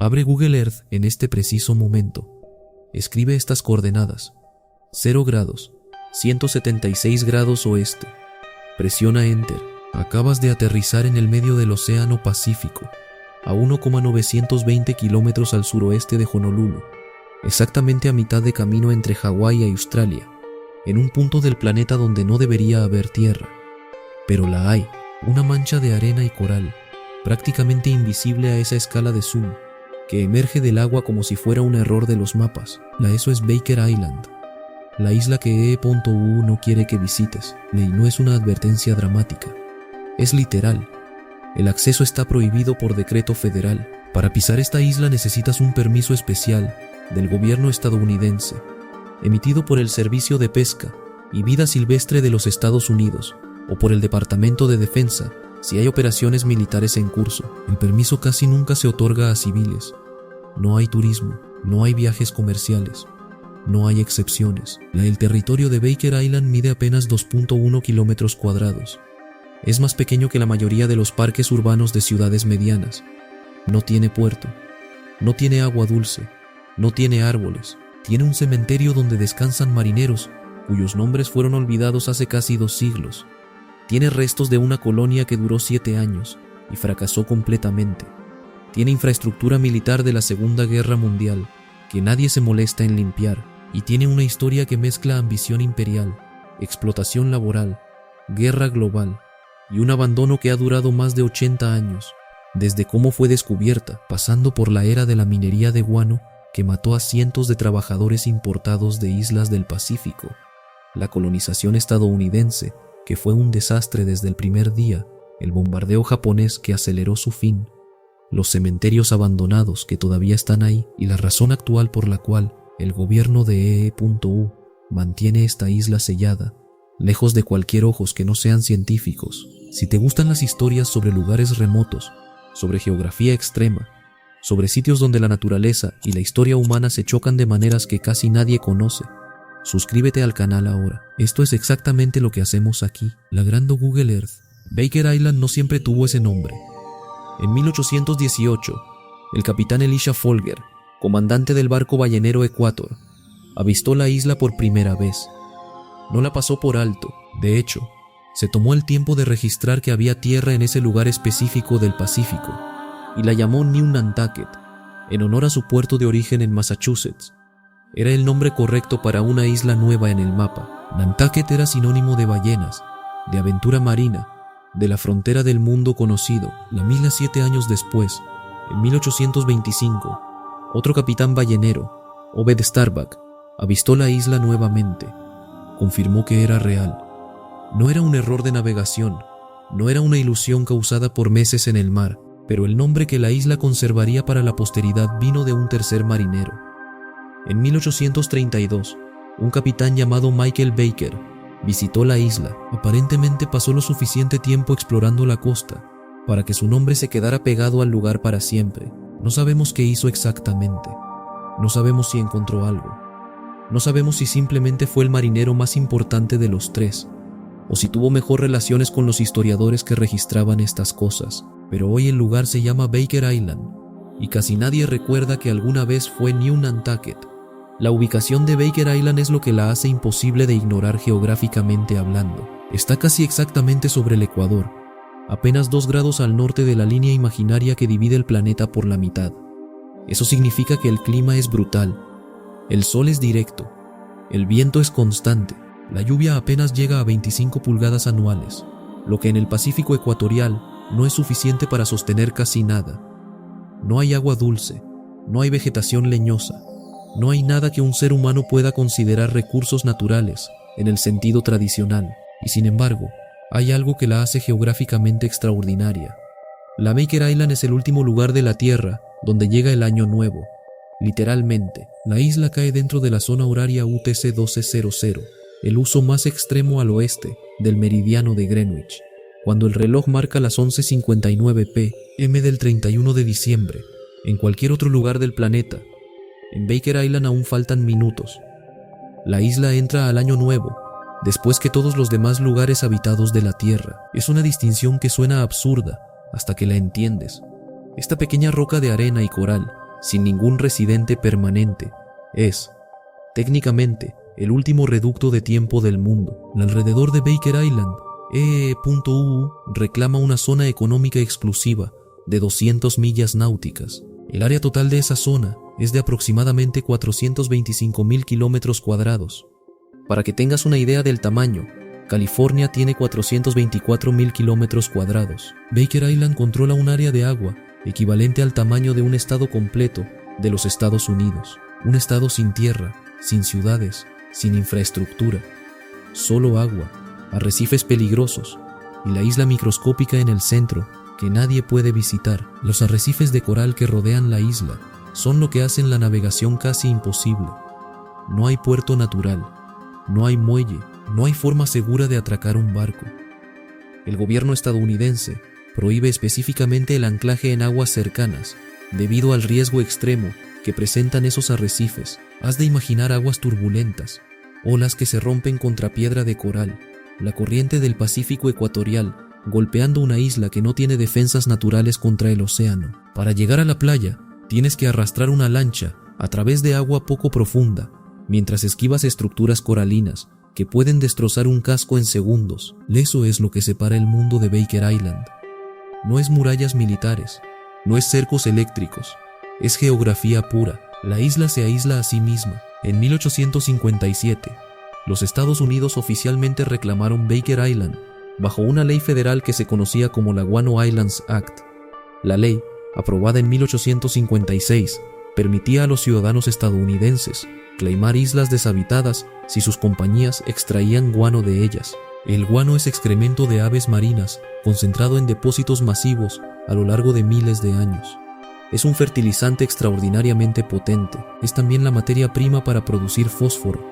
Abre Google Earth en este preciso momento. Escribe estas coordenadas: 0 grados, 176 grados oeste. Presiona Enter. Acabas de aterrizar en el medio del Océano Pacífico, a 1,920 kilómetros al suroeste de Honolulu, exactamente a mitad de camino entre Hawái y Australia, en un punto del planeta donde no debería haber tierra. Pero la hay, una mancha de arena y coral, prácticamente invisible a esa escala de zoom, que emerge del agua como si fuera un error de los mapas. Eso es Baker Island, la isla que EE.U no quiere que visites, y no es una advertencia dramática. Es literal. El acceso está prohibido por decreto federal. Para pisar esta isla necesitas un permiso especial del gobierno estadounidense, emitido por el Servicio de Pesca y Vida Silvestre de los Estados Unidos, o por el Departamento de Defensa, si hay operaciones militares en curso. El permiso casi nunca se otorga a civiles. No hay turismo, no hay viajes comerciales, no hay excepciones. El territorio de Baker Island mide apenas 2.1 kilómetros cuadrados. Es más pequeño que la mayoría de los parques urbanos de ciudades medianas. No tiene puerto, no tiene agua dulce, no tiene árboles. Tiene un cementerio donde descansan marineros cuyos nombres fueron olvidados hace casi 2 siglos. Tiene restos de una colonia que duró 7 años y fracasó completamente. Tiene infraestructura militar de la Segunda Guerra Mundial que nadie se molesta en limpiar, y tiene una historia que mezcla ambición imperial, explotación laboral, guerra global y un abandono que ha durado más de 80 años, desde cómo fue descubierta, pasando por la era de la minería de guano que mató a cientos de trabajadores importados de islas del Pacífico, la colonización estadounidense, que fue un desastre desde el primer día, el bombardeo japonés que aceleró su fin, los cementerios abandonados que todavía están ahí, y la razón actual por la cual el gobierno de EE.U mantiene esta isla sellada, lejos de cualquier ojos que no sean científicos. Si te gustan las historias sobre lugares remotos, sobre geografía extrema, sobre sitios donde la naturaleza y la historia humana se chocan de maneras que casi nadie conoce, suscríbete al canal ahora. Esto es exactamente lo que hacemos aquí, lagrando Google Earth. Baker Island no siempre tuvo ese nombre. En 1818, el capitán Elisha Folger, comandante del barco ballenero Ecuador, avistó la isla por primera vez. No la pasó por alto. De hecho, se tomó el tiempo de registrar que había tierra en ese lugar específico del Pacífico, y la llamó New Nantucket, en honor a su puerto de origen en Massachusetts. Era el nombre correcto para una isla nueva en el mapa. Nantucket era sinónimo de ballenas, de aventura marina, de la frontera del mundo conocido. 7 años después, en 1825, otro capitán ballenero, Obed Starbuck, avistó la isla nuevamente. Confirmó que era real. No era un error de navegación, no era una ilusión causada por meses en el mar, pero el nombre que la isla conservaría para la posteridad vino de un tercer marinero. En 1832, un capitán llamado Michael Baker visitó la isla. Aparentemente pasó lo suficiente tiempo explorando la costa para que su nombre se quedara pegado al lugar para siempre. No sabemos qué hizo exactamente. No sabemos si encontró algo. No sabemos si simplemente fue el marinero más importante de los 3, o si tuvo mejor relaciones con los historiadores que registraban estas cosas. Pero hoy el lugar se llama Baker Island, y casi nadie recuerda que alguna vez fue New Nantucket. La ubicación de Baker Island es lo que la hace imposible de ignorar geográficamente hablando. Está casi exactamente sobre el Ecuador, apenas 2 grados al norte de la línea imaginaria que divide el planeta por la mitad. Eso significa que el clima es brutal, el sol es directo, el viento es constante, la lluvia apenas llega a 25 pulgadas anuales, lo que en el Pacífico ecuatorial no es suficiente para sostener casi nada. No hay agua dulce, no hay vegetación leñosa, no hay nada que un ser humano pueda considerar recursos naturales en el sentido tradicional, y sin embargo, hay algo que la hace geográficamente extraordinaria. La Baker Island es el último lugar de la Tierra donde llega el Año Nuevo. Literalmente, la isla cae dentro de la zona horaria UTC 1200, el uso más extremo al oeste del meridiano de Greenwich, cuando el reloj marca las 11:59 p.m. del 31 de diciembre. En cualquier otro lugar del planeta, en Baker Island aún faltan minutos. La isla entra al Año Nuevo después que todos los demás lugares habitados de la Tierra. Es una distinción que suena absurda hasta que la entiendes. Esta pequeña roca de arena y coral sin ningún residente permanente. Es, técnicamente, el último reducto de tiempo del mundo. Alrededor de Baker Island, EE.UU reclama una zona económica exclusiva de 200 millas náuticas. El área total de esa zona es de aproximadamente 425.000 kilómetros cuadrados. Para que tengas una idea del tamaño, California tiene 424.000 kilómetros cuadrados. Baker Island controla un área de agua equivalente al tamaño de un estado completo de los Estados Unidos. Un estado sin tierra, sin ciudades, sin infraestructura. Solo agua, arrecifes peligrosos y la isla microscópica en el centro que nadie puede visitar. Los arrecifes de coral que rodean la isla son lo que hacen la navegación casi imposible. No hay puerto natural, no hay muelle, no hay forma segura de atracar un barco. El gobierno estadounidense prohíbe específicamente el anclaje en aguas cercanas debido al riesgo extremo que presentan esos arrecifes. Has de imaginar aguas turbulentas, olas que se rompen contra piedra de coral, la corriente del Pacífico ecuatorial golpeando una isla que no tiene defensas naturales contra el océano. Para llegar a la playa, tienes que arrastrar una lancha a través de agua poco profunda, mientras esquivas estructuras coralinas que pueden destrozar un casco en segundos. Eso es lo que separa el mundo de Baker Island. No es murallas militares, no es cercos eléctricos, es geografía pura. La isla se aísla a sí misma. En 1857, los Estados Unidos oficialmente reclamaron Baker Island bajo una ley federal que se conocía como la Guano Islands Act. La ley, aprobada en 1856, permitía a los ciudadanos estadounidenses claimar islas deshabitadas si sus compañías extraían guano de ellas. El guano es excremento de aves marinas concentrado en depósitos masivos a lo largo de miles de años. Es un fertilizante extraordinariamente potente. Es también la materia prima para producir fósforo,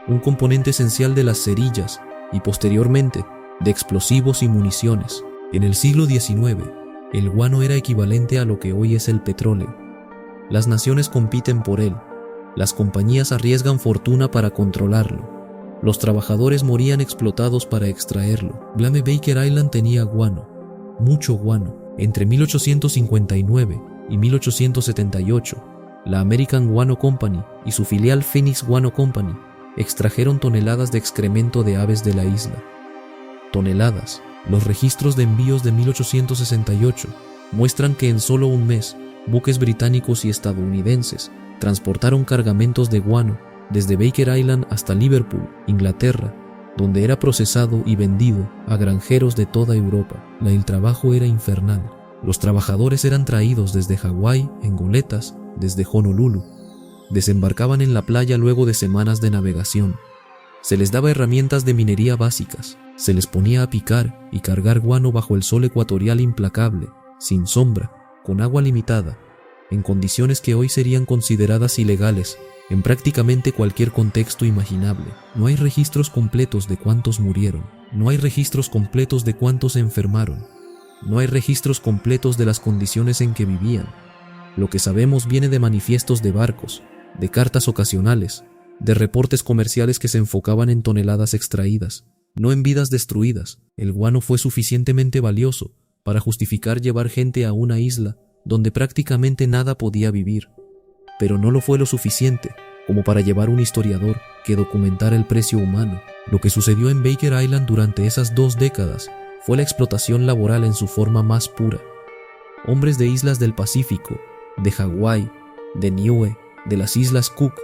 un componente esencial de las cerillas y posteriormente de explosivos y municiones. En el siglo XIX, el guano era equivalente a lo que hoy es el petróleo. Las naciones compiten por él. Las compañías arriesgan fortuna para controlarlo. Los trabajadores morían explotados para extraerlo. Blame Baker Island tenía guano, mucho guano. Entre 1859 y 1878, la American Guano Company y su filial Phoenix Guano Company extrajeron toneladas de excremento de aves de la isla. Toneladas. Los registros de envíos de 1868 muestran que en solo un mes, buques británicos y estadounidenses transportaron cargamentos de guano desde Baker Island hasta Liverpool, Inglaterra, donde era procesado y vendido a granjeros de toda Europa. El trabajo era infernal. Los trabajadores eran traídos desde Hawái en goletas desde Honolulu. Desembarcaban en la playa luego de semanas de navegación. Se les daba herramientas de minería básicas. Se les ponía a picar y cargar guano bajo el sol ecuatorial implacable, sin sombra, con agua limitada, en condiciones que hoy serían consideradas ilegales en prácticamente cualquier contexto imaginable. No hay registros completos de cuántos murieron. No hay registros completos de cuántos se enfermaron. No hay registros completos de las condiciones en que vivían. Lo que sabemos viene de manifiestos de barcos, de cartas ocasionales, de reportes comerciales que se enfocaban en toneladas extraídas, no en vidas destruidas. El guano fue suficientemente valioso para justificar llevar gente a una isla donde prácticamente nada podía vivir, pero no lo fue lo suficiente como para llevar un historiador que documentara el precio humano. Lo que sucedió en Baker Island durante esas 2 décadas fue la explotación laboral en su forma más pura. Hombres de islas del Pacífico, de Hawái, de Niue, de las Islas Cook,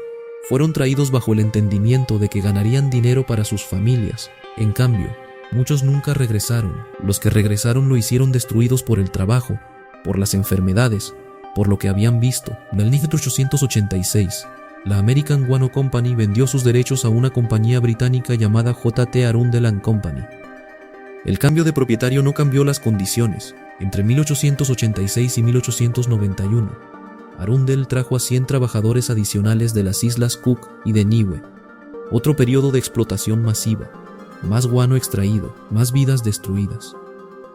fueron traídos bajo el entendimiento de que ganarían dinero para sus familias. En cambio, muchos nunca regresaron. Los que regresaron lo hicieron destruidos por el trabajo, por las enfermedades, por lo que habían visto. En 1886, la American Guano Company vendió sus derechos a una compañía británica llamada J.T. Arundel & Company. El cambio de propietario no cambió las condiciones. Entre 1886 y 1891, Arundel trajo a 100 trabajadores adicionales de las Islas Cook y de Niue. Otro periodo de explotación masiva, más guano extraído, más vidas destruidas.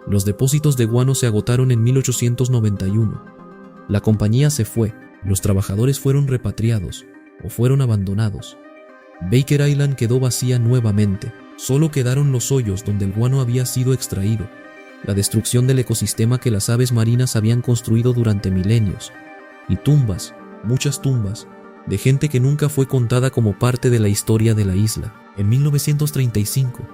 Los depósitos de guano se agotaron en 1891. La compañía se fue, los trabajadores fueron repatriados o fueron abandonados. Baker Island quedó vacía nuevamente. Solo quedaron los hoyos donde el guano había sido extraído, la destrucción del ecosistema que las aves marinas habían construido durante milenios, y tumbas muchas tumbas, de gente que nunca fue contada como parte de la historia de la isla. En 1935,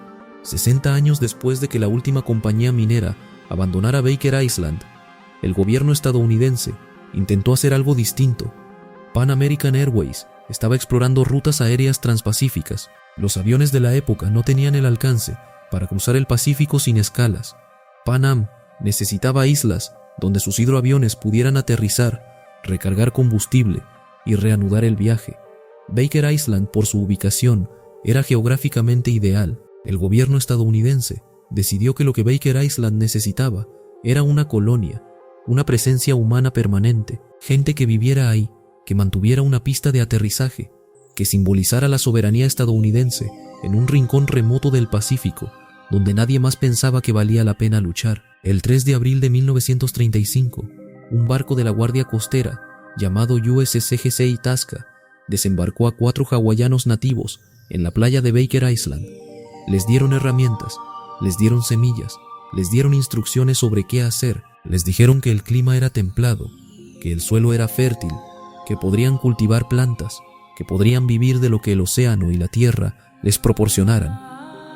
60 años después de que la última compañía minera abandonara Baker Island, el gobierno estadounidense intentó hacer algo distinto. Pan American Airways estaba explorando rutas aéreas transpacíficas. Los aviones de la época no tenían el alcance para cruzar el Pacífico sin escalas. Pan Am necesitaba islas donde sus hidroaviones pudieran aterrizar, recargar combustible y reanudar el viaje. Baker Island, por su ubicación, era geográficamente ideal. El gobierno estadounidense decidió que lo que Baker Island necesitaba era una colonia, una presencia humana permanente, gente que viviera ahí, que mantuviera una pista de aterrizaje, que simbolizara la soberanía estadounidense en un rincón remoto del Pacífico, donde nadie más pensaba que valía la pena luchar. El 3 de abril de 1935, un barco de la Guardia Costera, llamado USCGC Itasca, desembarcó a 4 hawaianos nativos en la playa de Baker Island. Les dieron herramientas, les dieron semillas, les dieron instrucciones sobre qué hacer, les dijeron que el clima era templado, que el suelo era fértil, que podrían cultivar plantas, que podrían vivir de lo que el océano y la tierra les proporcionaran.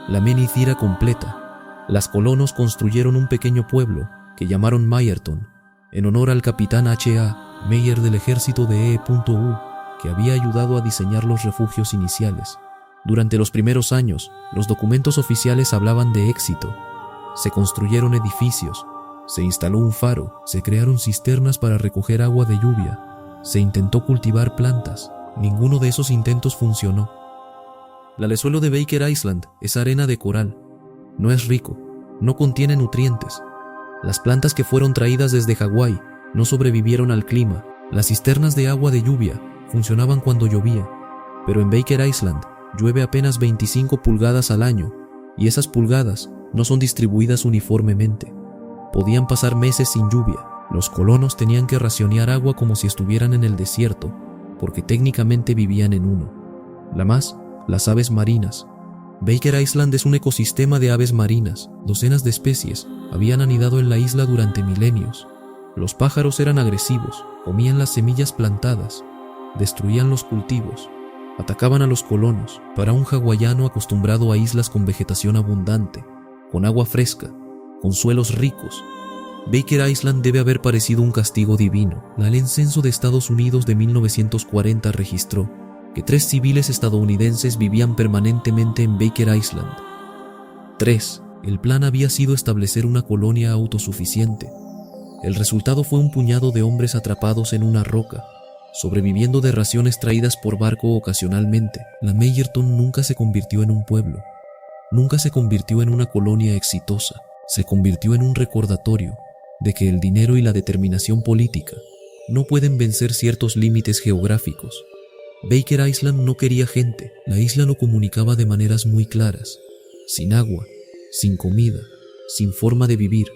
La Menithira completa. Las colonos construyeron un pequeño pueblo que llamaron Mayerton, en honor al capitán H.A. Meyer del ejército de E.U., que había ayudado a diseñar los refugios iniciales. Durante los primeros años, los documentos oficiales hablaban de éxito. Se construyeron edificios, se instaló un faro, se crearon cisternas para recoger agua de lluvia, se intentó cultivar plantas. Ninguno de esos intentos funcionó. El suelo de Baker Island es arena de coral. No es rico, no contiene nutrientes. Las plantas que fueron traídas desde Hawái no sobrevivieron al clima. Las cisternas de agua de lluvia funcionaban cuando llovía, pero en Baker Island llueve apenas 25 pulgadas al año, y esas pulgadas no son distribuidas uniformemente. Podían pasar meses sin lluvia. Los colonos tenían que racionar agua como si estuvieran en el desierto, porque técnicamente vivían en uno. Las aves marinas. Baker Island es un ecosistema de aves marinas. Docenas de especies habían anidado en la isla durante milenios. Los pájaros eran agresivos, comían las semillas plantadas, destruían los cultivos, atacaban a los colonos. Para un hawaiano acostumbrado a islas con vegetación abundante, con agua fresca, con suelos ricos, Baker Island debe haber parecido un castigo divino. El censo de Estados Unidos de 1940 registró que 3 civiles estadounidenses vivían permanentemente en Baker Island. 3. El plan había sido establecer una colonia autosuficiente. El resultado fue un puñado de hombres atrapados en una roca, sobreviviendo de raciones traídas por barco ocasionalmente. La Mayerton nunca se convirtió en un pueblo, nunca se convirtió en una colonia exitosa. Se convirtió en un recordatorio de que el dinero y la determinación política no pueden vencer ciertos límites geográficos. Baker Island no quería gente. La isla lo comunicaba de maneras muy claras: sin agua, sin comida, sin forma de vivir,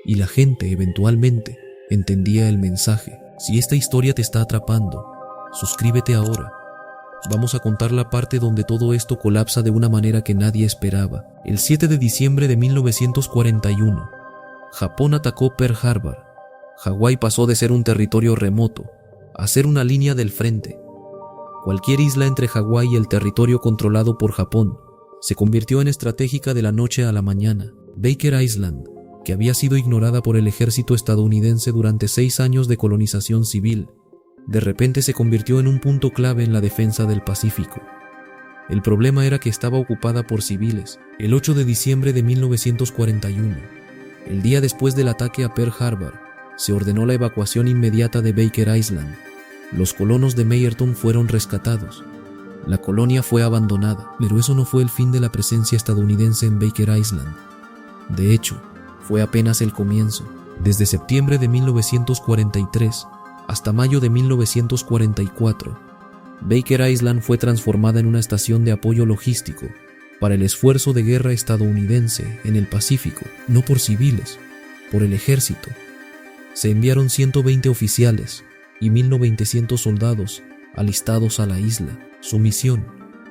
y la gente eventualmente entendía el mensaje. Si esta historia te está atrapando, suscríbete ahora. Vamos a contar la parte donde todo esto colapsa de una manera que nadie esperaba. El 7 de diciembre de 1941, Japón atacó Pearl Harbor. Hawái pasó de ser un territorio remoto a ser una línea del frente. Cualquier isla entre Hawái y el territorio controlado por Japón se convirtió en estratégica de la noche a la mañana. Baker Island, que había sido ignorada por el ejército estadounidense durante 6 años de colonización civil, de repente se convirtió en un punto clave en la defensa del Pacífico. El problema era que estaba ocupada por civiles. El 8 de diciembre de 1941, el día después del ataque a Pearl Harbor, se ordenó la evacuación inmediata de Baker Island. Los colonos de Mayerton fueron rescatados. La colonia fue abandonada, pero eso no fue el fin de la presencia estadounidense en Baker Island. De hecho, fue apenas el comienzo. Desde septiembre de 1943 hasta mayo de 1944, Baker Island fue transformada en una estación de apoyo logístico para el esfuerzo de guerra estadounidense en el Pacífico, no por civiles, por el ejército. Se enviaron 120 oficiales y 1.900 soldados alistados a la isla. Su misión: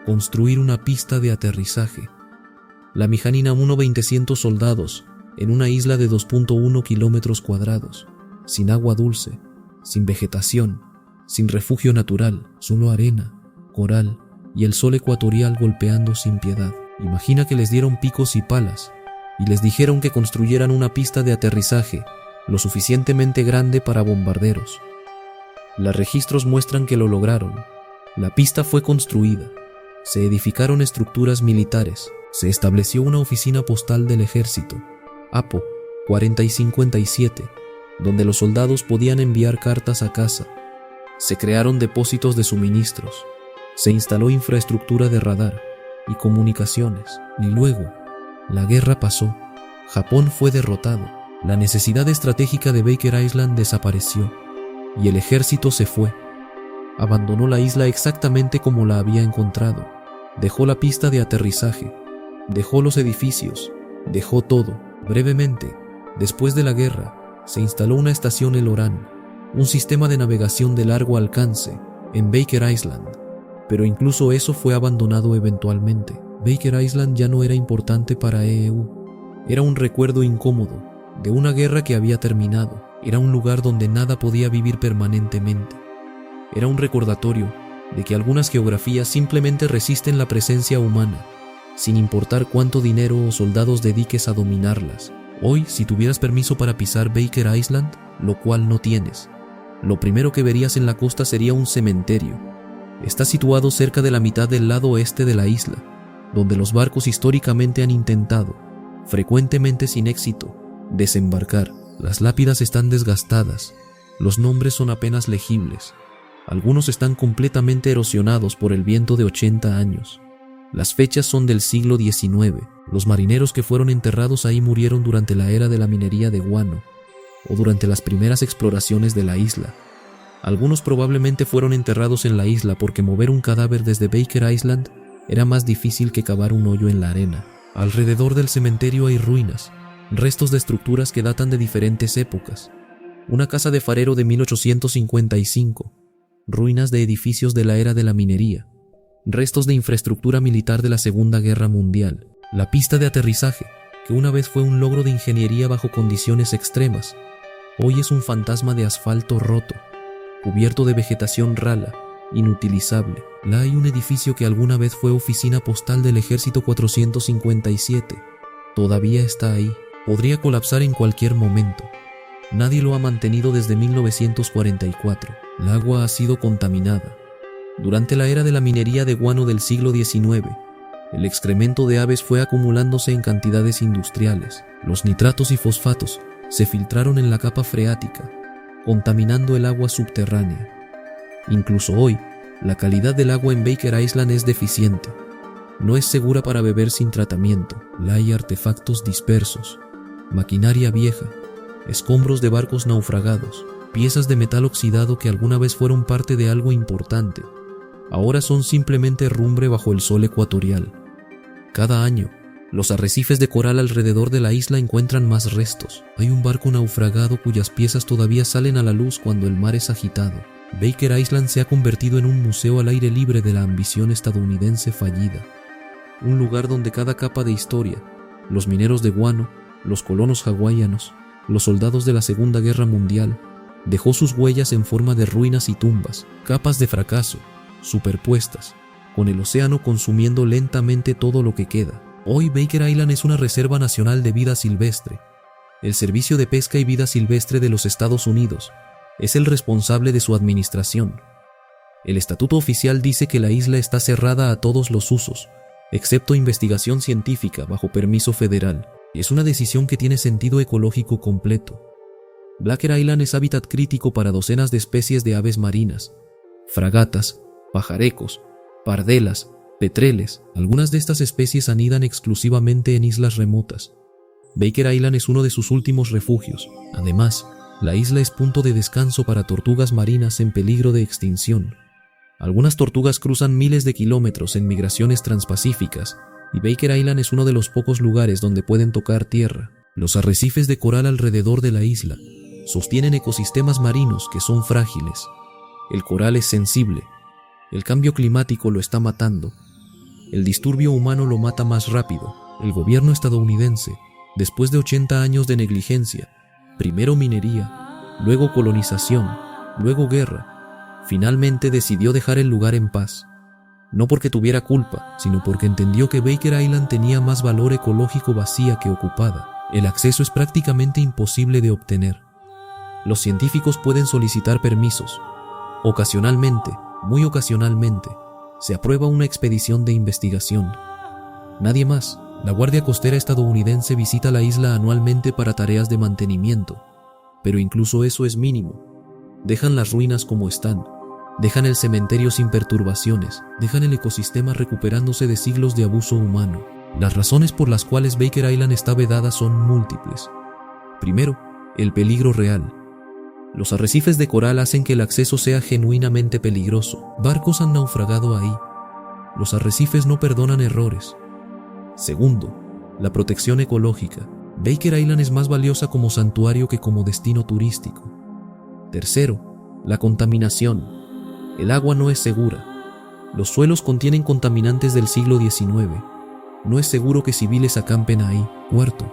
construir una pista de aterrizaje. La Mijanina 1.900 soldados en una isla de 2.1 kilómetros cuadrados, sin agua dulce, sin vegetación, sin refugio natural, solo arena, coral y el sol ecuatorial golpeando sin piedad. Imagina que les dieron picos y palas y les dijeron que construyeran una pista de aterrizaje lo suficientemente grande para bombarderos. Los registros muestran que lo lograron. La pista fue construida, se edificaron estructuras militares, se estableció una oficina postal del ejército, APO 4057, donde los soldados podían enviar cartas a casa. Se crearon depósitos de suministros, se instaló infraestructura de radar y comunicaciones, y luego, la guerra pasó. Japón fue derrotado, la necesidad estratégica de Baker Island desapareció, y el ejército se fue. Abandonó la isla exactamente como la había encontrado, dejó la pista de aterrizaje, dejó los edificios, dejó todo. Brevemente, después de la guerra, se instaló una estación El Orán, un sistema de navegación de largo alcance, en Baker Island, pero incluso eso fue abandonado eventualmente. Baker Island ya no era importante para EU, era un recuerdo incómodo de una guerra que había terminado, era un lugar donde nada podía vivir permanentemente, era un recordatorio de que algunas geografías simplemente resisten la presencia humana, sin importar cuánto dinero o soldados dediques a dominarlas. Hoy, si tuvieras permiso para pisar Baker Island, lo cual no tienes, lo primero que verías en la costa sería un cementerio. Está situado cerca de la mitad del lado oeste de la isla, donde los barcos históricamente han intentado, frecuentemente sin éxito, desembarcar. Las lápidas están desgastadas, los nombres son apenas legibles, algunos están completamente erosionados por el viento de 80 años. Las fechas son del siglo XIX. Los marineros que fueron enterrados ahí murieron durante la era de la minería de guano o durante las primeras exploraciones de la isla. Algunos probablemente fueron enterrados en la isla porque mover un cadáver desde Baker Island era más difícil que cavar un hoyo en la arena. Alrededor del cementerio hay ruinas, restos de estructuras que datan de diferentes épocas. Una casa de farero de 1855, ruinas de edificios de la era de la minería, restos de infraestructura militar de la Segunda Guerra Mundial, la pista de aterrizaje, que una vez fue un logro de ingeniería bajo condiciones extremas, hoy es un fantasma de asfalto roto, cubierto de vegetación rala, inutilizable. Hay un edificio que alguna vez fue oficina postal del Ejército 457, todavía está ahí, podría colapsar en cualquier momento. Nadie lo ha mantenido desde 1944. El agua ha sido contaminada. Durante la era de la minería de guano del siglo XIX, el excremento de aves fue acumulándose en cantidades industriales. Los nitratos y fosfatos se filtraron en la capa freática, contaminando el agua subterránea. Incluso hoy, la calidad del agua en Baker Island es deficiente. No es segura para beber sin tratamiento. Hay artefactos dispersos, maquinaria vieja, escombros de barcos naufragados, piezas de metal oxidado que alguna vez fueron parte de algo importante. Ahora son simplemente herrumbre bajo el sol ecuatorial. Cada año, los arrecifes de coral alrededor de la isla encuentran más restos. Hay un barco naufragado cuyas piezas todavía salen a la luz cuando el mar es agitado. Baker Island se ha convertido en un museo al aire libre de la ambición estadounidense fallida. Un lugar donde cada capa de historia, los mineros de guano, los colonos hawaianos, los soldados de la Segunda Guerra Mundial, dejó sus huellas en forma de ruinas y tumbas, capas de fracaso, superpuestas, con el océano consumiendo lentamente todo lo que queda. Hoy Baker Island es una reserva nacional de vida silvestre. El Servicio de Pesca y Vida Silvestre de los Estados Unidos es el responsable de su administración. El estatuto oficial dice que la isla está cerrada a todos los usos, excepto investigación científica bajo permiso federal. Es una decisión que tiene sentido ecológico completo. Baker Island es hábitat crítico para docenas de especies de aves marinas, fragatas, pajarecos, pardelas, petreles. Algunas de estas especies anidan exclusivamente en islas remotas. Baker Island es uno de sus últimos refugios. Además, la isla es punto de descanso para tortugas marinas en peligro de extinción. Algunas tortugas cruzan miles de kilómetros en migraciones transpacíficas, y Baker Island es uno de los pocos lugares donde pueden tocar tierra. Los arrecifes de coral alrededor de la isla sostienen ecosistemas marinos que son frágiles. El coral es sensible. El cambio climático lo está matando. El disturbio humano lo mata más rápido. El gobierno estadounidense, después de 80 años de negligencia, primero minería, luego colonización, luego guerra, Finalmente decidió dejar el lugar en paz. No porque tuviera culpa, sino porque entendió que Baker Island tenía más valor ecológico vacía que ocupada. El acceso es prácticamente imposible de obtener. Los científicos pueden solicitar permisos. Ocasionalmente, muy ocasionalmente, se aprueba una expedición de investigación. Nadie más. La Guardia Costera estadounidense visita la isla anualmente para tareas de mantenimiento, pero incluso eso es mínimo. Dejan las ruinas como están, dejan el cementerio sin perturbaciones, dejan el ecosistema recuperándose de siglos de abuso humano. Las razones por las cuales Baker Island está vedada son múltiples. Primero, el peligro real. Los arrecifes de coral hacen que el acceso sea genuinamente peligroso. Barcos han naufragado ahí. Los arrecifes no perdonan errores. Segundo, la protección ecológica. Baker Island es más valiosa como santuario que como destino turístico. Tercero, la contaminación. El agua no es segura. Los suelos contienen contaminantes del siglo XIX. No es seguro que civiles acampen ahí. Cuarto,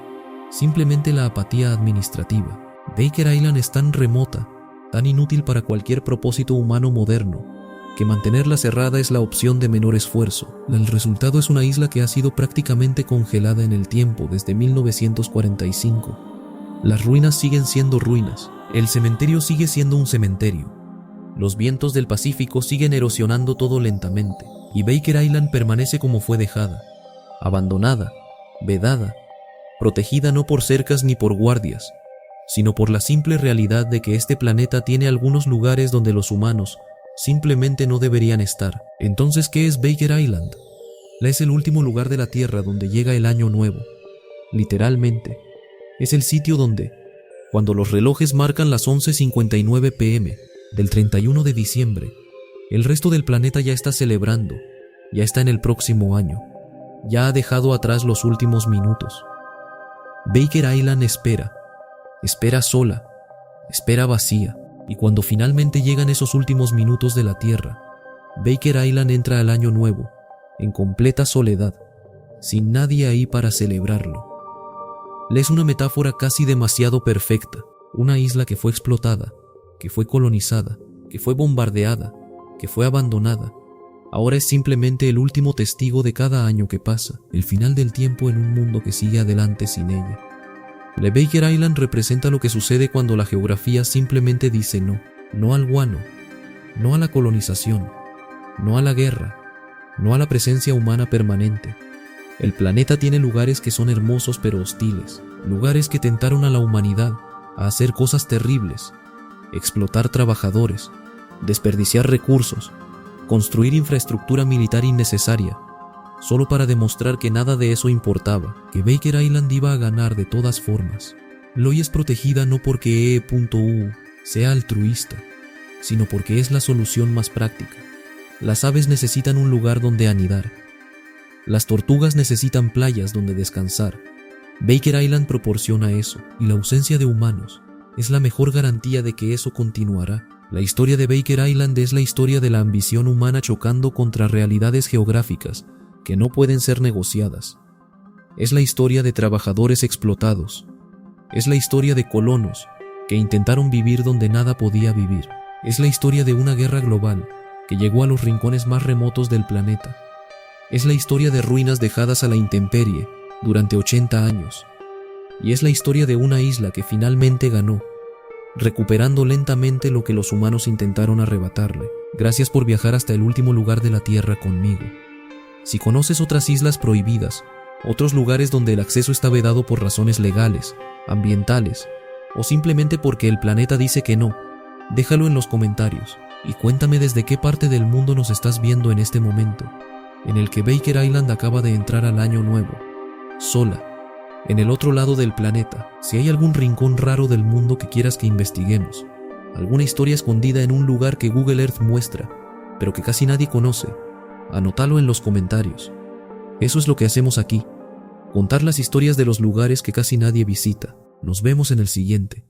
simplemente la apatía administrativa. Baker Island es tan remota, tan inútil para cualquier propósito humano moderno, que mantenerla cerrada es la opción de menor esfuerzo. El resultado es una isla que ha sido prácticamente congelada en el tiempo desde 1945. Las ruinas siguen siendo ruinas. El cementerio sigue siendo un cementerio. Los vientos del Pacífico siguen erosionando todo lentamente, y Baker Island permanece como fue dejada, abandonada, vedada, protegida no por cercas ni por guardias, sino por la simple realidad de que este planeta tiene algunos lugares donde los humanos simplemente no deberían estar. Entonces, ¿qué es Baker Island? Es el último lugar de la Tierra donde llega el año nuevo. Literalmente, es el sitio donde, cuando los relojes marcan las 11:59 p.m. del 31 de diciembre, el resto del planeta ya está celebrando, ya está en el próximo año, ya ha dejado atrás los últimos minutos. Baker Island espera sola, espera vacía. Y cuando finalmente llegan esos últimos minutos de la Tierra, Baker Island entra al año nuevo, en completa soledad, sin nadie ahí para celebrarlo. Es una metáfora casi demasiado perfecta, una isla que fue explotada, que fue colonizada, que fue bombardeada, que fue abandonada. Ahora es simplemente el último testigo de cada año que pasa, el final del tiempo en un mundo que sigue adelante sin ella. La Baker Island representa lo que sucede cuando la geografía simplemente dice no. No al guano, no a la colonización, no a la guerra, no a la presencia humana permanente. El planeta tiene lugares que son hermosos pero hostiles, lugares que tentaron a la humanidad a hacer cosas terribles, explotar trabajadores, desperdiciar recursos, construir infraestructura militar innecesaria, solo para demostrar que nada de eso importaba, que Baker Island iba a ganar de todas formas. Hoy es protegida no porque E.U. sea altruista, sino porque es la solución más práctica. Las aves necesitan un lugar donde anidar. Las tortugas necesitan playas donde descansar. Baker Island proporciona eso, y la ausencia de humanos es la mejor garantía de que eso continuará. La historia de Baker Island es la historia de la ambición humana chocando contra realidades geográficas que no pueden ser negociadas. Es la historia de trabajadores explotados. Es la historia de colonos que intentaron vivir donde nada podía vivir. Es la historia de una guerra global que llegó a los rincones más remotos del planeta. Es la historia de ruinas dejadas a la intemperie durante 80 años. Y es la historia de una isla que finalmente ganó, recuperando lentamente lo que los humanos intentaron arrebatarle. Gracias por viajar hasta el último lugar de la Tierra conmigo. Si conoces otras islas prohibidas, otros lugares donde el acceso está vedado por razones legales, ambientales, o simplemente porque el planeta dice que no, déjalo en los comentarios y cuéntame desde qué parte del mundo nos estás viendo en este momento, en el que Baker Island acaba de entrar al año nuevo, sola, en el otro lado del planeta. Si hay algún rincón raro del mundo que quieras que investiguemos, alguna historia escondida en un lugar que Google Earth muestra, pero que casi nadie conoce, anótalo en los comentarios. Eso es lo que hacemos aquí, contar las historias de los lugares que casi nadie visita. Nos vemos en el siguiente.